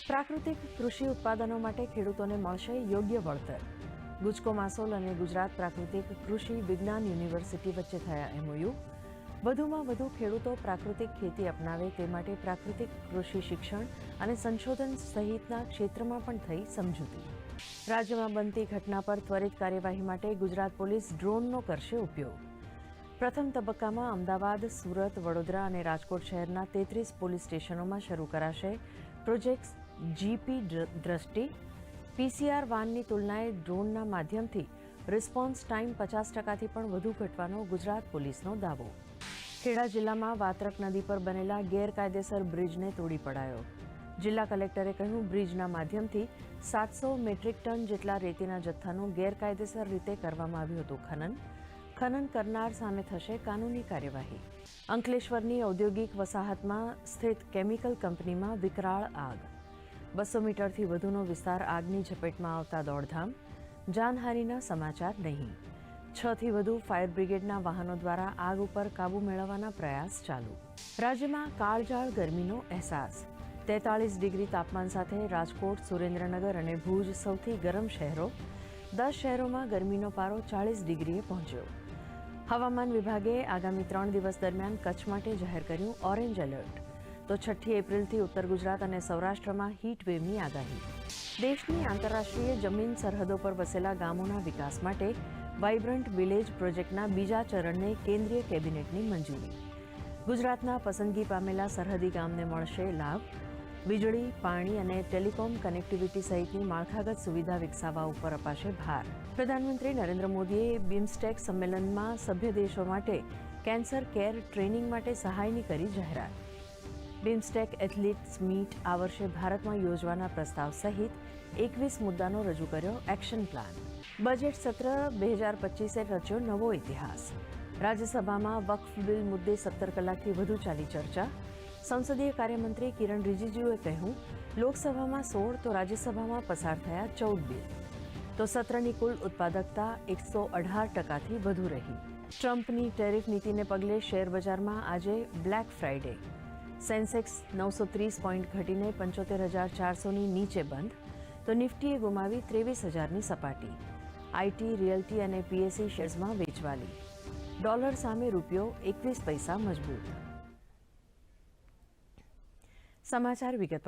પ્રાકૃતિક કૃષિ ઉત્પાદનો માટે ખેડૂતોને મળશે યોગ્ય વળતર. ગુજકો માસોલ અને ગુજરાત પ્રાકૃતિક કૃષિ વિજ્ઞાન યુનિવર્સિટી વચ્ચે થયા એમઓયુ. વધુમાં વધુ ખેડૂતો પ્રાકૃતિક ખેતી અપનાવે તે માટે પ્રાકૃતિક કૃષિ શિક્ષણ અને સંશોધન સહિતના ક્ષેત્રમાં પણ થઈ સમજૂતી. રાજ્યમાં બનતી ઘટના પર ત્વરિત કાર્યવાહી માટે ગુજરાત પોલીસ ડ્રોનનો કરશે ઉપયોગ. પ્રથમ તબક્કામાં અમદાવાદ, સુરત, વડોદરા અને રાજકોટ શહેરના 33 પોલીસ સ્ટેશનોમાં શરૂ કરાશે પ્રોજેક્ટ જીપી દ્રષ્ટિ. પીસીઆર વાનની તુલનાએ ડ્રોનના માધ્યમથી રિસ્પોન્સ ટાઈમ 50%થી પણ વધુ ઘટવાનો ગુજરાત પોલીસનો દાવો. ખેડા જિલ્લામાં વાત્રક નદી પર બનેલા ગેરકાયદેસર બ્રિજને તોડી પડાયો. જિલ્લા કલેક્ટરે કહ્યું, બ્રિજના માધ્યમથી 700 મેટ્રિક ટન જેટલા રેતીના જથ્થાનું ગેરકાયદેસર રીતે કરવામાં આવ્યું હતું ખનન કરનાર સામે થશે કાનૂની કાર્યવાહી. અંકલેશ્વરની ઔદ્યોગિક વસાહતમાં સ્થિત કેમિકલ કંપનીમાં વિકરાળ આગ. 200 મીટરથી વધુનો વિસ્તાર આગની ઝપેટમાં આવતા દોડધામ. જાનહાનિના સમાચાર નહીં. 6 થી વધુ ફાયર બ્રિગેડના વાહનો દ્વારા આગ ઉપર કાબૂ મેળવવાના પ્રયાસ ચાલુ. રાજ્યમાં કાળઝાળ ગરમીનો અહેસાસ. 43 ડિગ્રી તાપમાન સાથે રાજકોટ, સુરેન્દ્રનગર અને ભુજ સૌથી ગરમ શહેરો. 10 શહેરોમાં ગરમીનો પારો 40 ડિગ્રીએ પહોંચ્યો. હવામાન વિભાગે આગામી 3 દિવસ દરમિયાન કચ્છ માટે જાહેર કર્યું ઓરેન્જ એલર્ટ. તો 6 એપ્રિલથી ઉત્તર ગુજરાત અને સૌરાષ્ટ્રમાં હીટવેવની આગાહી. દેશની આંતરરાષ્ટ્રીય જમીન સરહદો પર વસેલા ગામોના વિકાસ માટે વાઇબ્રન્ટ વિલેજ પ્રોજેક્ટના બીજા ચરણને કેન્દ્રીય કેબિનેટની મંજૂરી. ગુજરાતના પસંદગી પામેલા સરહદી ગામને મળશે લાભ. વીજળી, પાણી અને ટેલિકોમ કનેક્ટિવિટી સહિતની માળખાગત સુવિધા વિકસાવવા ઉપર અપાશે ભાર. પ્રધાનમંત્રી નરેન્દ્ર મોદીએ બિમ્સ્ટેક સંમેલનમાં સભ્ય દેશો માટે કેન્સર કેર ટ્રેનિંગ માટે સહાયની કરી જાહેરાત. બિમ્સ્ટેક એથ્લીટ્સ મીટ આ વર્ષે ભારતમાં યોજવાના પ્રસ્તાવ સહિત 21 મુદ્દાનો રજૂ કર્યો એક્શન પ્લાન. બજેટ સત્ર 2025એ રચ્યો નવો ઇતિહાસ. રાજ્યસભામાં વક્ફ બિલ મુદ્દે 17 કલાકથી વધુ ચાલી ચર્ચા. સંસદીય કાર્યમંત્રી કિરણ રિજિજુએ કહ્યું, લોકસભામાં 16 તો રાજ્યસભામાં પસાર થયા 14 બિલ. તો સત્રની કુલ ઉત્પાદકતા 118%થી વધુ રહી. ટ્રમ્પની ટેરિફ નીતિને પગલે શેરબજારમાં આજે બ્લેક ફ્રાઇડે. સેન્સેક્સ 930 પોઈન્ટ ઘટીને 75,400ની નીચે બંધ. તો નિફ્ટીએ ગુમાવી 23,000ની સપાટી. આઈટી, રિયલ્ટી અને પીએસઈ શેર્સમાં વેચવાલી. ડોલર સામે રૂપિયો 21 પૈસા મજબૂત. સમાચાર વિગતવાર.